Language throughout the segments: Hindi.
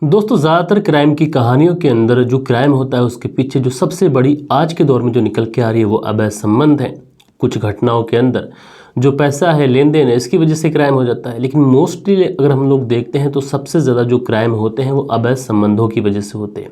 दोस्तों ज़्यादातर क्राइम की कहानियों के अंदर जो क्राइम होता है उसके पीछे जो सबसे बड़ी आज के दौर में जो निकल के आ रही है वो अवैध संबंध है। कुछ घटनाओं के अंदर जो पैसा है, लेन देन है, इसकी वजह से क्राइम हो जाता है। लेकिन मोस्टली अगर हम लोग देखते हैं तो सबसे ज़्यादा जो क्राइम होते हैं वो अवैध संबंधों की वजह से होते हैं।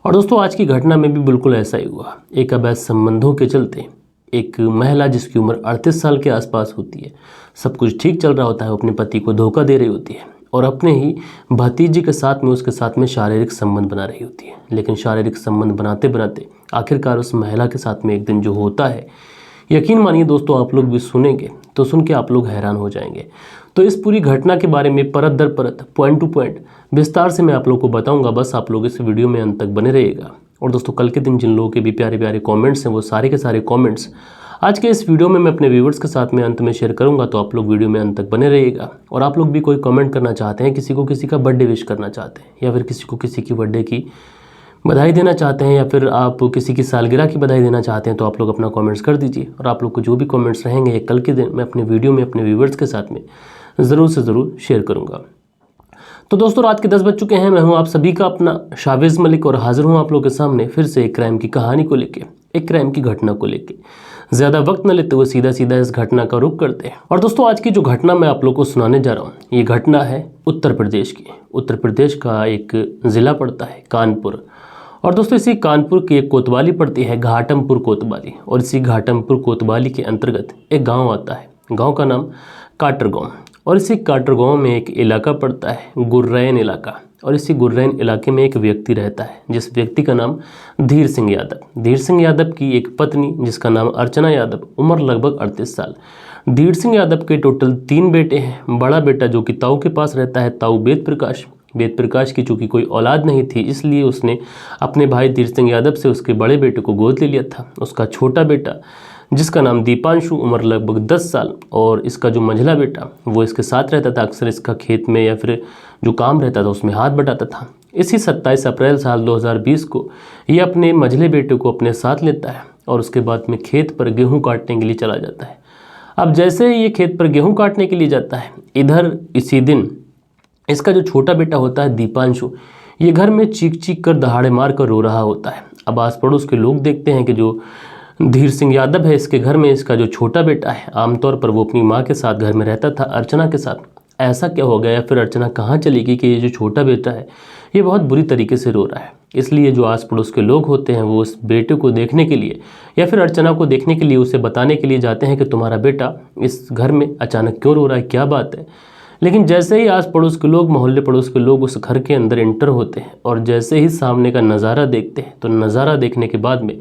और दोस्तों आज की घटना में भी बिल्कुल ऐसा ही हुआ। एक अवैध संबंधों के चलते एक महिला जिसकी उम्र 38 साल के आसपास होती है, सब कुछ ठीक चल रहा होता है, वो अपने पति को धोखा दे रही होती है और अपने ही भतीजे के साथ में उसके साथ में शारीरिक संबंध बना रही होती है। लेकिन शारीरिक संबंध बनाते बनाते आखिरकार उस महिला के साथ में एक दिन जो होता है, यकीन मानिए दोस्तों आप लोग भी सुनेंगे तो सुन के आप लोग हैरान हो जाएंगे। तो इस पूरी घटना के बारे में परत दर परत, पॉइंट टू पॉइंट विस्तार से मैं आप लोग को बताऊंगा। बस आप लोग इस वीडियो में अंत तक बने रहिएगा। और दोस्तों कल के दिन जिन लोगों के भी प्यारे प्यारे कमेंट्स हैं वो सारे के सारे कमेंट्स आज के इस वीडियो में मैं अपने व्यूवर्स के साथ में अंत में शेयर करूंगा। तो आप लोग वीडियो में अंत तक बने रहिएगा। और आप लोग भी कोई कमेंट करना चाहते हैं, किसी को किसी का बर्थडे विश करना चाहते हैं, या फिर किसी को किसी की बर्थडे की बधाई देना चाहते हैं, या फिर आप किसी की सालगिरह की बधाई देना चाहते हैं, तो आप लोग अपना कमेंट्स कर दीजिए। और आप लोग को जो भी कमेंट्स रहेंगे कल के दिन मैं अपने वीडियो में अपने व्यूवर्स के साथ में ज़रूर से ज़रूर शेयर करूँगा। तो दोस्तों रात के 10 बज चुके हैं। मैं हूं आप सभी का अपना शावेज़ मलिक और हाजिर हूं आप लोगों के सामने फिर से एक क्राइम की कहानी को लेके, एक क्राइम की घटना को लेके। ज़्यादा वक्त न लेते हुए सीधा सीधा इस घटना का रुख करते हैं। और दोस्तों आज की जो घटना मैं आप लोग को सुनाने जा रहा हूँ, ये घटना है उत्तर प्रदेश की। उत्तर प्रदेश का एक ज़िला पड़ता है कानपुर। और दोस्तों इसी कानपुर की एक कोतवाली पड़ती है घाटमपुर कोतवाली। और इसी घाटमपुर कोतवाली के अंतर्गत एक गाँव आता है, गाँव का नाम काटर गाँव। और इसी काटर गाँव में एक इलाका पड़ता है गुर्रैन इलाका। और इसी गुर्रैन इलाके में एक व्यक्ति रहता है जिस व्यक्ति का नाम धीर सिंह यादव। धीर सिंह यादव की एक पत्नी जिसका नाम अर्चना यादव, उम्र लगभग 38 साल। धीर सिंह यादव के टोटल 3 बेटे हैं। बड़ा बेटा जो कि ताऊ के पास रहता है, ताऊ वेद प्रकाश। वेद प्रकाश की चूँकि कोई औलाद नहीं थी इसलिए उसने अपने भाई धीर सिंह यादव से उसके बड़े बेटे को गोद ले लिया था। उसका छोटा बेटा जिसका नाम दीपांशु, उम्र लगभग 10 साल। और इसका जो मंझला बेटा वो इसके साथ रहता था, अक्सर इसका खेत में या फिर जो काम रहता था उसमें हाथ बटाता था। इसी 27 अप्रैल साल 2020 को ये अपने मंझले बेटे को अपने साथ लेता है और उसके बाद में खेत पर गेहूं काटने के लिए चला जाता है। अब जैसे ही ये खेत पर गेहूं काटने के लिए जाता है, इधर इसी दिन इसका जो छोटा बेटा होता है दीपांशु, ये घर में चीख चीख कर दहाड़े मार कर रो रहा होता है। अब आस पड़ोस के लोग देखते हैं कि जो धीर सिंह यादव है इसके घर में इसका जो छोटा बेटा है, आमतौर पर वो अपनी माँ के साथ घर में रहता था अर्चना के साथ, ऐसा क्या हो गया या फिर अर्चना कहाँ चली गई कि ये जो छोटा बेटा है ये बहुत बुरी तरीके से रो रहा है। इसलिए जो आस पड़ोस के लोग होते हैं वो उस बेटे को देखने के लिए या फिर अर्चना को देखने के लिए उसे बताने के लिए जाते हैं कि तुम्हारा बेटा इस घर में अचानक क्यों रो रहा है, क्या बात है। लेकिन जैसे ही आस पड़ोस के लोग, मोहल्ले पड़ोस के लोग उस घर के अंदर एंटर होते हैं और जैसे ही सामने का नज़ारा देखते हैं तो नज़ारा देखने के बाद में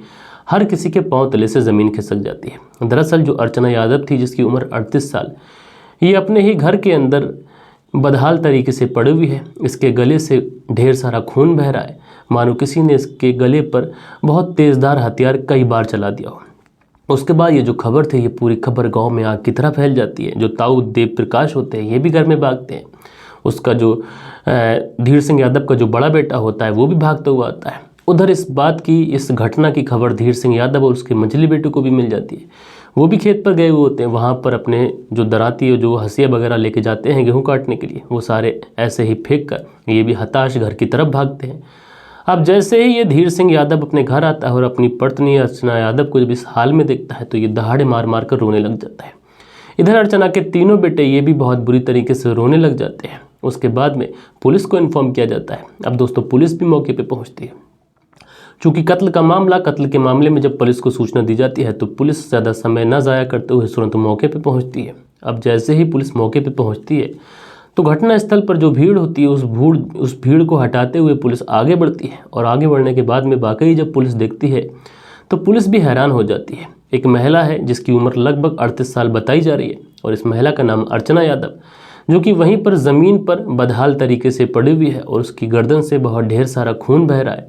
हर किसी के पांव तले से ज़मीन खिसक जाती है। दरअसल जो अर्चना यादव थी जिसकी उम्र 38 साल, ये अपने ही घर के अंदर बदहाल तरीके से पड़ी हुई है। इसके गले से ढेर सारा खून बह रहा है, मानो किसी ने इसके गले पर बहुत तेज़दार हथियार कई बार चला दिया हो। उसके बाद ये जो खबर थी ये पूरी खबर गांव में आग की तरह फैल जाती है। जो ताऊ देव प्रकाश होते हैं ये भी घर में भागते हैं। उसका जो धीर सिंह यादव का जो बड़ा बेटा होता है वो भी भागता हुआ आता है। उधर इस बात की, इस घटना की खबर धीर सिंह यादव और उसके मंझले बेटे को भी मिल जाती है। वो भी खेत पर गए हुए होते हैं, वहाँ पर अपने जो दराती और जो हंसिया वगैरह लेके जाते हैं गेहूँ काटने के लिए, वो सारे ऐसे ही फेंक कर ये भी हताश घर की तरफ भागते हैं। अब जैसे ही ये धीर सिंह यादव अपने घर आता है और अपनी पत्नी अर्चना यादव को जब इस हाल में देखता है तो ये दहाड़े मार मार कर रोने लग जाता है। इधर अर्चना के तीनों बेटे ये भी बहुत बुरी तरीके से रोने लग जाते हैं। उसके बाद में पुलिस को इन्फॉर्म किया जाता है। अब दोस्तों पुलिस भी मौके पर पहुँचती है। चूँकि कत्ल के मामले में जब पुलिस को सूचना दी जाती है तो पुलिस ज़्यादा समय न ज़ाया करते हुए तुरंत मौके पर पहुँचती है। अब जैसे ही पुलिस मौके पर पहुँचती है तो घटनास्थल पर जो भीड़ होती है उस भीड़ को हटाते हुए पुलिस आगे बढ़ती है। और आगे बढ़ने के बाद में वाकई जब पुलिस देखती है तो पुलिस भी हैरान हो जाती है। एक महिला है जिसकी उम्र लगभग 38 साल बताई जा रही है और इस महिला का नाम अर्चना यादव, जो कि वहीं पर ज़मीन पर बदहाल तरीके से पड़ी हुई है और उसकी गर्दन से बहुत ढेर सारा खून बह रहा है।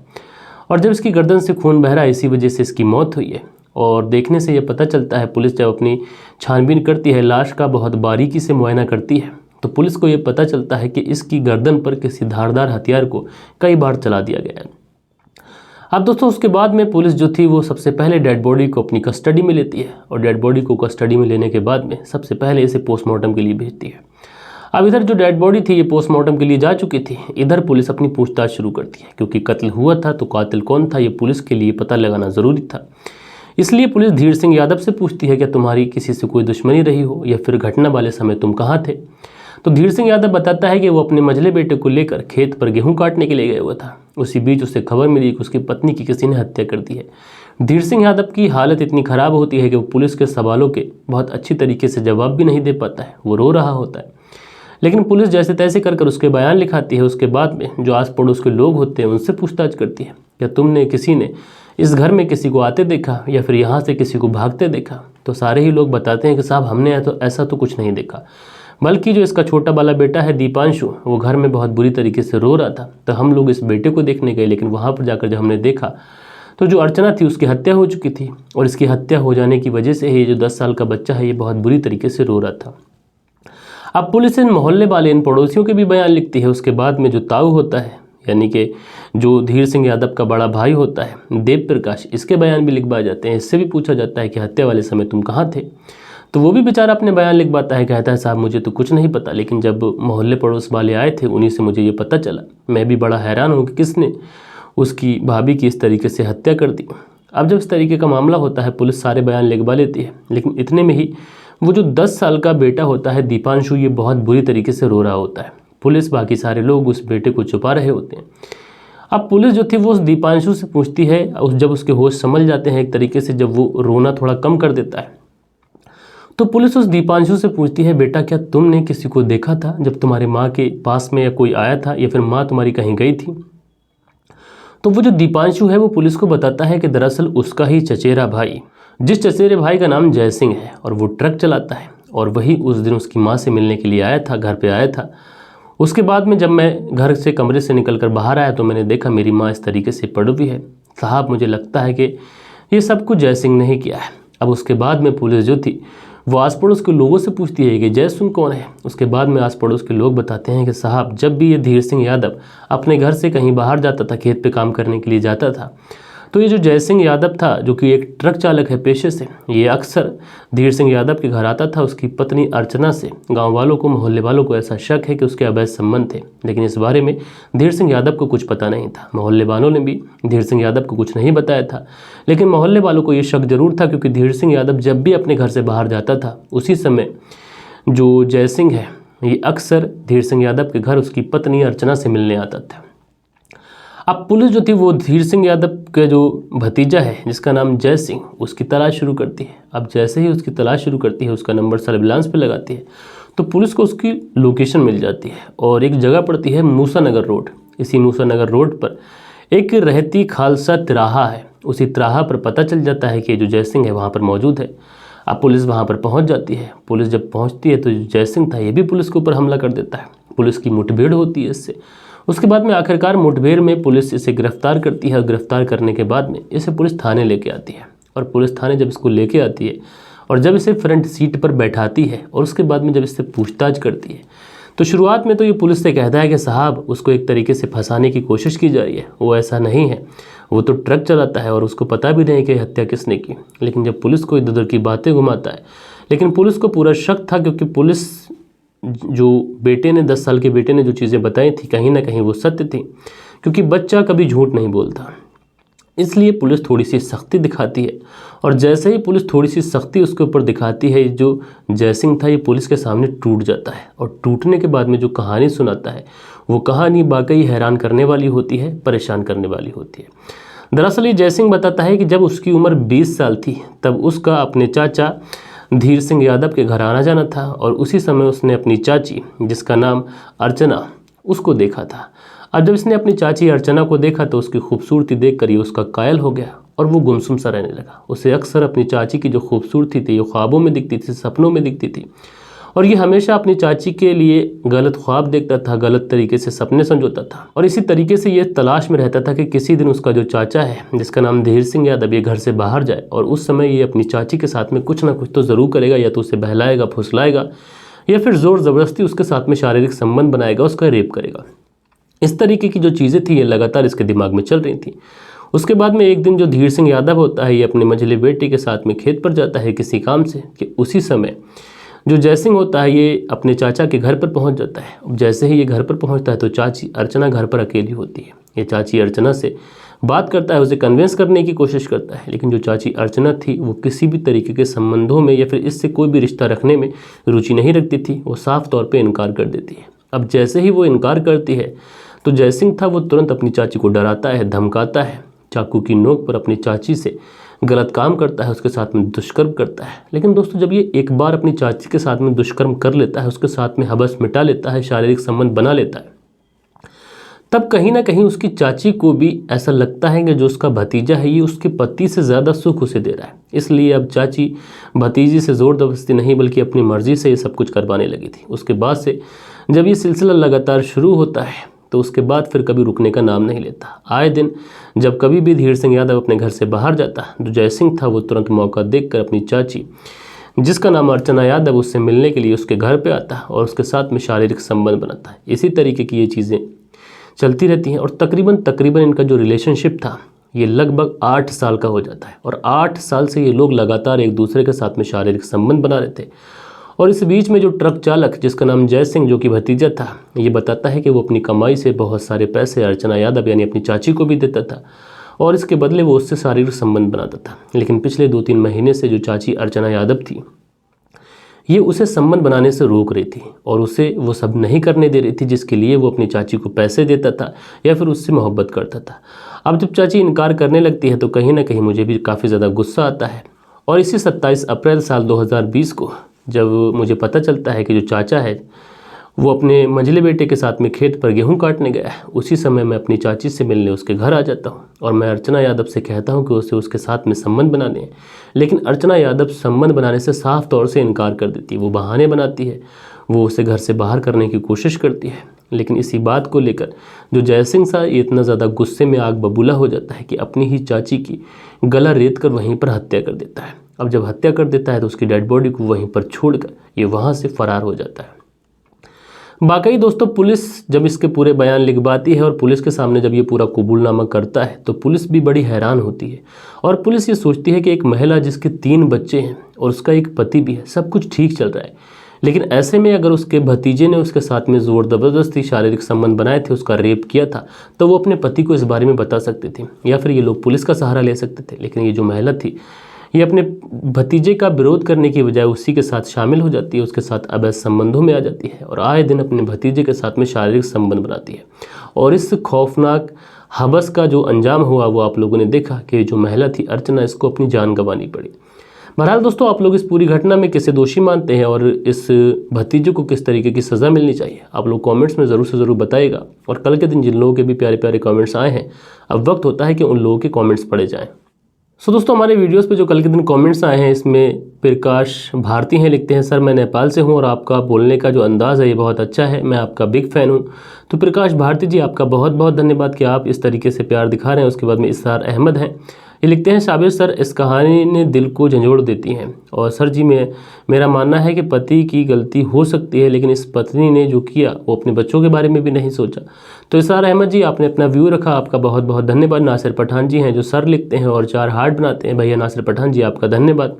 और जब इसकी गर्दन से खून बह रहा है इसी वजह से इसकी मौत हुई है। और देखने से ये पता चलता है, पुलिस जब अपनी छानबीन करती है, लाश का बहुत बारीकी से मुआयना करती है, तो पुलिस को ये पता चलता है कि इसकी गर्दन पर किसी धारदार हथियार को कई बार चला दिया गया है। अब दोस्तों उसके बाद में पुलिस जो थी वो सबसे पहले डेड बॉडी को अपनी कस्टडी में लेती है और डेड बॉडी को कस्टडी में लेने के बाद में सबसे पहले इसे पोस्टमार्टम के लिए भेजती है। अब इधर जो डेड बॉडी थी ये पोस्टमार्टम के लिए जा चुकी थी। इधर पुलिस अपनी पूछताछ शुरू करती है, क्योंकि कत्ल हुआ था तो कातिल कौन था ये पुलिस के लिए पता लगाना ज़रूरी था। इसलिए पुलिस धीर सिंह यादव से पूछती है, क्या तुम्हारी किसी से कोई दुश्मनी रही हो या फिर घटना वाले समय तुम कहाँ थे? तो धीर सिंह यादव बताता है कि वो अपने मझले बेटे को लेकर खेत पर गेहूं काटने के लिए गया हुआ था। उसी बीच उसे खबर मिली कि उसकी पत्नी की किसी ने हत्या कर दी है। धीर सिंह यादव की हालत इतनी ख़राब होती है कि वो पुलिस के सवालों के बहुत अच्छी तरीके से जवाब भी नहीं दे पाता है, वो रो रहा होता है। लेकिन पुलिस जैसे तैसे कर उसके बयान लिखाती है। उसके बाद में जो आस पड़ोस के लोग होते हैं उनसे पूछताछ करती है, क्या तुमने किसी ने इस घर में किसी को आते देखा या फिर यहाँ से किसी को भागते देखा? तो सारे ही लोग बताते हैं कि साहब हमने ऐसा तो कुछ नहीं देखा, बल्कि जो इसका छोटा वाला बेटा है दीपांशु, वो घर में बहुत बुरी तरीके से रो रहा था, तो हम लोग इस बेटे को देखने गए। लेकिन वहाँ पर जाकर जब हमने देखा तो जो अर्चना थी उसकी हत्या हो चुकी थी, और इसकी हत्या हो जाने की वजह से ही जो 10 साल का बच्चा है ये बहुत बुरी तरीके से रो रहा था। अब पुलिस इन मोहल्ले वाले इन पड़ोसियों के भी बयान लिखती है। उसके बाद में जो ताऊ होता है, यानी कि जो धीर सिंह यादव का बड़ा भाई होता है देव प्रकाश, इसके बयान भी लिखवाए जाते हैं। इससे भी पूछा जाता है कि हत्या वाले समय तुम कहाँ थे? तो वो भी बेचारा अपने बयान लिखवाता है, कहता है साहब मुझे तो कुछ नहीं पता, लेकिन जब मोहल्ले पड़ोस वाले आए थे उन्हीं से मुझे ये पता चला। मैं भी बड़ा हैरान हूँ कि किसने उसकी भाभी की इस तरीके से हत्या कर दी। अब जब इस तरीके का मामला होता है पुलिस सारे बयान लिखवा लेती है, लेकिन इतने में ही वो जो 10 साल का बेटा होता है दीपांशु, ये बहुत बुरी तरीके से रो रहा होता है। पुलिस बाकी सारे लोग उस बेटे को छुपा रहे होते हैं। अब पुलिस जो थी वो उस दीपांशु से पूछती है, जब उसके होश संभल जाते हैं एक तरीके से, जब वो रोना थोड़ा कम कर देता है, तो पुलिस उस दीपांशु से पूछती है, बेटा क्या तुमने किसी को देखा था जब तुम्हारे माँ के पास में, या कोई आया था या फिर माँ तुम्हारी कहीं गई थी? तो वो जो दीपांशु है वो पुलिस को बताता है कि दरअसल उसका ही चचेरा भाई, जिस चचेरे भाई का नाम जय सिंह है, और वो ट्रक चलाता है, और वही उस दिन उसकी माँ से मिलने के लिए आया था, घर पे आया था। उसके बाद में जब मैं घर से कमरे से निकलकर बाहर आया तो मैंने देखा मेरी माँ इस तरीके से पड़ी हुई है। साहब मुझे लगता है कि ये सब कुछ जय सिंह ने ही किया है। अब उसके बाद में पुलिस जो थी वो आस पड़ोस के लोगों से पूछती है कि जय सिंह कौन है। उसके बाद में आस पड़ोस के लोग बताते हैं कि साहब जब भी ये धीर सिंह यादव अपने घर से कहीं बाहर जाता था, खेत पे काम करने के लिए जाता था, तो ये जो जय सिंह यादव था जो कि एक ट्रक चालक है पेशे से, ये अक्सर धीर सिंह यादव के घर आता था। उसकी पत्नी अर्चना से गांव वालों को, मोहल्ले वालों को ऐसा शक है कि उसके अवैध संबंध थे, लेकिन इस बारे में धीर सिंह यादव को कुछ पता नहीं था। मोहल्ले वालों ने भी धीर सिंह यादव को कुछ नहीं बताया था, लेकिन मोहल्ले वालों को ये शक जरूर था, क्योंकि धीर सिंह यादव जब भी अपने घर से बाहर जाता था उसी समय जो जय सिंह है ये अक्सर धीर सिंह यादव के घर उसकी पत्नी अर्चना से मिलने आता था। अब पुलिस जो थी वो धीर सिंह यादव का जो भतीजा है जिसका नाम जय सिंह, उसकी तलाश शुरू करती है। अब जैसे ही उसकी तलाश शुरू करती है, उसका नंबर सर्विलांस पे लगाती है, तो पुलिस को उसकी लोकेशन मिल जाती है, और एक जगह पड़ती है मूसा नगर रोड। इसी मूसा नगर रोड पर एक रहती खालसा तिराहा है। उसी तिराहा पर पता चल जाता है कि जो जय सिंह है वहाँ पर मौजूद है। अब पुलिस वहाँ पर पहुँच जाती है। पुलिस जब पहुँचती है तो जय सिंह था ये भी पुलिस के ऊपर हमला कर देता है। पुलिस की मुठभेड़ होती है इससे। उसके बाद में आखिरकार मुठभेड़ में पुलिस इसे गिरफ्तार करती है, और गिरफ्तार करने के बाद में इसे पुलिस थाने लेके आती है। और पुलिस थाने जब इसको लेके आती है और जब इसे फ्रंट सीट पर बैठाती है, और उसके बाद में जब इससे पूछताछ करती है, तो शुरुआत में तो ये पुलिस से कहता है कि साहब उसको एक तरीके से फंसाने की कोशिश की जा रही है, वो ऐसा नहीं है, वो तो ट्रक चलाता है और उसको पता भी नहीं कि हत्या किसने की। लेकिन जब पुलिस को इधर उधर की बातें घुमाता है, लेकिन पुलिस को पूरा शक था, क्योंकि पुलिस जो बेटे ने 10 साल के बेटे ने जो चीज़ें बताई थी कहीं ना कहीं वो सत्य थी, क्योंकि बच्चा कभी झूठ नहीं बोलता। इसलिए पुलिस थोड़ी सी सख्ती दिखाती है, और जैसे ही पुलिस थोड़ी सी सख्ती उसके ऊपर दिखाती है, जो जय सिंह था ये पुलिस के सामने टूट जाता है। और टूटने के बाद में जो कहानी सुनाता है वो कहानी वाकई हैरान करने वाली होती है, परेशान करने वाली होती है। दरअसल ये जय सिंह बताता है कि जब उसकी उम्र 20 साल थी तब उसका अपने चाचा धीर सिंह यादव के घर आना जाना था, और उसी समय उसने अपनी चाची जिसका नाम अर्चना उसको देखा था। अब जब इसने अपनी चाची अर्चना को देखा तो उसकी खूबसूरती देखकर ये उसका कायल हो गया, और वो गुमसुम सा रहने लगा। उसे अक्सर अपनी चाची की जो खूबसूरती थी ये ख्वाबों में दिखती थी, सपनों में दिखती थी, और ये हमेशा अपनी चाची के लिए गलत ख्वाब देखता था, गलत तरीके से सपने संजोता था। और इसी तरीके से ये तलाश में रहता था कि किसी दिन उसका जो चाचा है जिसका नाम धीर सिंह यादव ये घर से बाहर जाए, और उस समय ये अपनी चाची के साथ में कुछ ना कुछ तो ज़रूर करेगा, या तो उसे बहलाएगा, फुसलाएगा, या फिर ज़ोर ज़बरदस्ती उसके साथ में शारीरिक संबंध बनाएगा, उसका रेप करेगा। इस तरीके की जो चीज़ें थी ये लगातार इसके दिमाग में चल रही थी। उसके बाद में एक दिन जो धीर सिंह यादव होता है ये अपने मंझले बेटे के साथ में खेत पर जाता है किसी काम से, कि उसी समय जो जयसिंह होता है ये अपने चाचा के घर पर पहुंच जाता है। अब जैसे ही ये घर पर पहुंचता है तो चाची अर्चना घर पर अकेली होती है। ये चाची अर्चना से बात करता है, उसे कन्विंस करने की कोशिश करता है, लेकिन जो चाची अर्चना थी वो किसी भी तरीके के संबंधों में या फिर इससे कोई भी रिश्ता रखने में रुचि नहीं रखती थी। वो साफ तौर पे इनकार कर देती है। अब जैसे ही वो इनकार करती है तो जयसिंह था वो तुरंत अपनी चाची को डराता है, धमकाता है, चाकू की नोक पर अपनी चाची से गलत काम करता है, उसके साथ में दुष्कर्म करता है। लेकिन दोस्तों जब ये एक बार अपनी चाची के साथ में दुष्कर्म कर लेता है, उसके साथ में हवस मिटा लेता है, शारीरिक संबंध बना लेता है, तब कहीं ना कहीं उसकी चाची को भी ऐसा लगता है कि जो उसका भतीजा है ये उसके पति से ज़्यादा सुख उसे दे रहा है। इसलिए अब चाची भतीजी से ज़ोर ज़बरदस्ती नहीं बल्कि अपनी मर्जी से ये सब कुछ करवाने लगी थी। उसके बाद से जब ये सिलसिला लगातार शुरू होता है तो उसके बाद फिर कभी रुकने का नाम नहीं लेता। आए दिन जब कभी भी धीर सिंह यादव अपने घर से बाहर जाता तो जयसिंह था वो तुरंत मौका देखकर अपनी चाची जिसका नाम अर्चना यादव उससे मिलने के लिए उसके घर पे आता और उसके साथ में शारीरिक संबंध बनाता है। इसी तरीके की ये चीज़ें चलती रहती हैं और तकरीबन इनका जो रिलेशनशिप था ये लगभग 8 साल का हो जाता है और 8 साल से ये लोग लगातार एक दूसरे के साथ में शारीरिक संबंध बना रहे थे। और इस बीच में जो ट्रक चालक जिसका नाम जय सिंह जो कि भतीजा था ये बताता है कि वो अपनी कमाई से बहुत सारे पैसे अर्चना यादव यानी अपनी चाची को भी देता था और इसके बदले वो उससे शारीरिक संबंध बनाता था। लेकिन पिछले 2-3 महीने से जो चाची अर्चना यादव थी ये उसे संबंध बनाने से रोक रही थी और उसे वो सब नहीं करने दे रही थी जिसके लिए वो अपनी चाची को पैसे देता था या फिर उससे मोहब्बत करता था। अब जब चाची इनकार करने लगती है तो कहीं ना कहीं मुझे भी काफ़ी ज़्यादा गुस्सा आता है और इसी 27 अप्रैल साल 2020 को जब मुझे पता चलता है कि जो चाचा है वो अपने मंझले बेटे के साथ में खेत पर गेहूं काटने गया है, उसी समय मैं अपनी चाची से मिलने उसके घर आ जाता हूं और मैं अर्चना यादव से कहता हूं कि उसे उसके साथ में संबंध बनाने हैं। लेकिन अर्चना यादव संबंध बनाने से साफ तौर से इनकार कर देती है। वो बहाने बनाती है, वो उसे घर से बाहर करने की कोशिश करती है। लेकिन इसी बात को लेकर जो जयसिंह सा ये इतना ज़्यादा गुस्से में आग बबूला हो जाता है कि अपनी ही चाची की गला रेत कर वहीं पर हत्या कर देता है। अब जब हत्या कर देता है तो उसकी डेड बॉडी को वहीं पर छोड़कर ये वहाँ से फरार हो जाता है। बाकी दोस्तों पुलिस जब इसके पूरे बयान लिखवाती है और पुलिस के सामने जब ये पूरा कबूलनामा करता है तो पुलिस भी बड़ी हैरान होती है और पुलिस ये सोचती है कि एक महिला जिसके 3 बच्चे हैं और उसका एक पति भी है, सब कुछ ठीक चल रहा है, लेकिन ऐसे में अगर उसके भतीजे ने उसके साथ में ज़ोर ज़बरदस्ती शारीरिक संबंध बनाए थे, उसका रेप किया था, तो वो अपने पति को इस बारे में बता सकते थे या फिर ये लोग पुलिस का सहारा ले सकते थे। लेकिन ये जो महिला थी ये अपने भतीजे का विरोध करने की बजाय उसी के साथ शामिल हो जाती है, उसके साथ अवैध संबंधों में आ जाती है और आए दिन अपने भतीजे के साथ में शारीरिक संबंध बनाती है। और इस खौफनाक हवस का जो अंजाम हुआ वो आप लोगों ने देखा कि जो महिला थी अर्चना, इसको अपनी जान गंवानी पड़ी। बहरहाल दोस्तों आप लोग इस पूरी घटना में किसे दोषी मानते हैं और इस भतीजे को किस तरीके की सज़ा मिलनी चाहिए, आप लोग कमेंट्स में ज़रूर से ज़रूर बताइएगा। और कल के दिन जिन लोगों के भी प्यारे प्यारे कमेंट्स आए हैं, अब वक्त होता है कि उन लोगों के कमेंट्स पढ़े जाएं। सो दोस्तों हमारे वीडियोस पे जो कल के दिन कमेंट्स आए हैं इसमें प्रकाश भारती हैं, लिखते हैं सर मैं नेपाल से हूं और आपका बोलने का जो अंदाज़ है ये बहुत अच्छा है, मैं आपका बिग फ़ैन हूं। तो प्रकाश भारती जी आपका बहुत बहुत धन्यवाद कि आप इस तरीके से प्यार दिखा रहे हैं। उसके बाद में इसरार अहमद हैं, ये लिखते हैं शाबिर सर इस कहानी ने दिल को झंझोड़ देती हैं और सर जी मेरा मानना है कि पति की गलती हो सकती है लेकिन इस पत्नी ने जो किया वो अपने बच्चों के बारे में भी नहीं सोचा। तो इसरार अहमद जी आपने अपना व्यू रखा, आपका बहुत बहुत धन्यवाद। नासिर पठान जी हैं जो सर लिखते हैं और 4 हार्ट बनाते हैं, भैया नासिर पठान जी आपका धन्यवाद।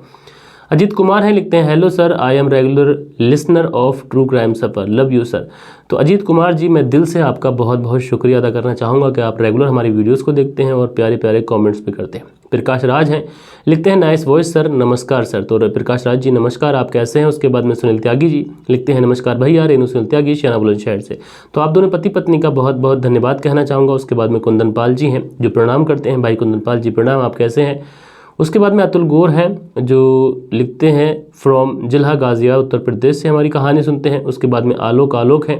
अजीत कुमार हैं, लिखते हैं hello sir I am regular listener of true crime suffer, love you sir. तो अजीत कुमार जी मैं दिल से आपका बहुत बहुत शुक्रिया अदा करना चाहूँगा कि आप रेगुलर हमारी वीडियोस को देखते हैं और प्यारे प्यारे कमेंट्स भी करते हैं। प्रकाश राज हैं, लिखते हैं नाइस वॉइस सर, नमस्कार सर। तो प्रकाश राज जी नमस्कार, आप कैसे हैं। उसके बाद में सुनील त्यागी जी लिखते हैं नमस्कार भैया, रेणु सुनील त्यागी श्याना बुलंदशहर से। तो आप दोनों पति पत्नी का बहुत बहुत धन्यवाद कहना चाहूँगा। उसके बाद में कुंदन पाल जी हैं जो प्रणाम करते हैं, भाई कुंदन पाल जी प्रणाम, आप कैसे हैं। उसके बाद में अतुल गौर हैं जो लिखते हैं फ्रॉम जिला गाजियाबाद उत्तर प्रदेश से हमारी कहानी सुनते हैं। उसके बाद में आलोक हैं,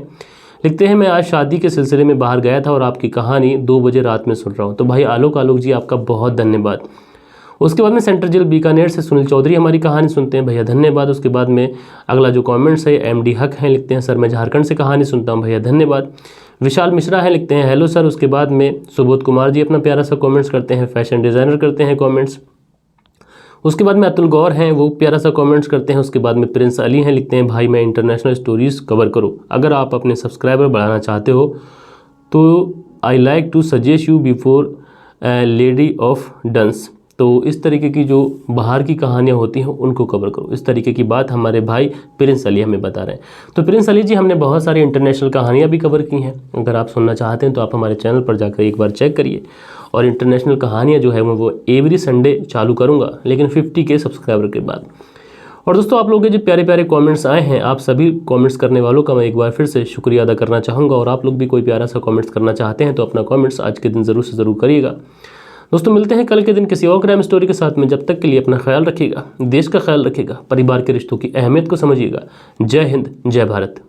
लिखते हैं मैं आज शादी के सिलसिले में बाहर गया था और आपकी कहानी 2 बजे रात में सुन रहा हूँ। तो भाई आलोक जी आपका बहुत धन्यवाद। उसके बाद में सेंट्रल जेल बीकानेर से सुनील चौधरी हमारी कहानी सुनते हैं, भैया धन्यवाद। उसके बाद में अगला जो कमेंट्स है MD हक हैं, लिखते हैं सर मैं झारखंड से कहानी सुनता हूँ, भैया धन्यवाद। विशाल मिश्रा है, लिखते हैं हेलो सर। उसके बाद में सुबोध कुमार जी अपना प्यारा सा कमेंट्स करते हैं, फैशन डिज़ाइनर करते हैं कमेंट्स। उसके बाद में अतुल गौर हैं, वो प्यारा सा कमेंट्स करते हैं। उसके बाद में प्रिंस अली हैं, लिखते हैं भाई मैं इंटरनेशनल स्टोरीज़ कवर करो, अगर आप अपने सब्सक्राइबर बढ़ाना चाहते हो तो I like to suggest you before lady of dance. तो इस तरीके की जो बाहर की कहानियाँ होती हैं उनको कवर करो। इस तरीके की बात हमारे भाई प्रिंस अली हमें बता रहे हैं। तो प्रिंस अली जी, हमने बहुत सारी इंटरनेशनल कहानियाँ भी कवर की हैं। अगर आप सुनना चाहते हैं तो आप हमारे चैनल पर जाकर एक बार चेक करिए। और इंटरनेशनल कहानियाँ जो है मैं वो एवरी संडे चालू करूँगा, लेकिन 50K सब्सक्राइबर के बाद। और दोस्तों, आप लोगों के जो प्यारे प्यारे कमेंट्स आए हैं, आप सभी कमेंट्स करने वालों का मैं एक बार फिर से शुक्रिया अदा करना चाहूँगा। और आप लोग भी कोई प्यारा सा कमेंट्स करना चाहते हैं तो अपना कमेंट्स आज के दिन ज़रूर से ज़रूर करिएगा। दोस्तों, मिलते हैं कल के दिन किसी और क्राइम स्टोरी के साथ में। जब तक के लिए अपना ख्याल रखिएगा, देश का ख्याल रखिएगा, परिवार के रिश्तों की अहमियत को समझिएगा। जय हिंद, जय भारत।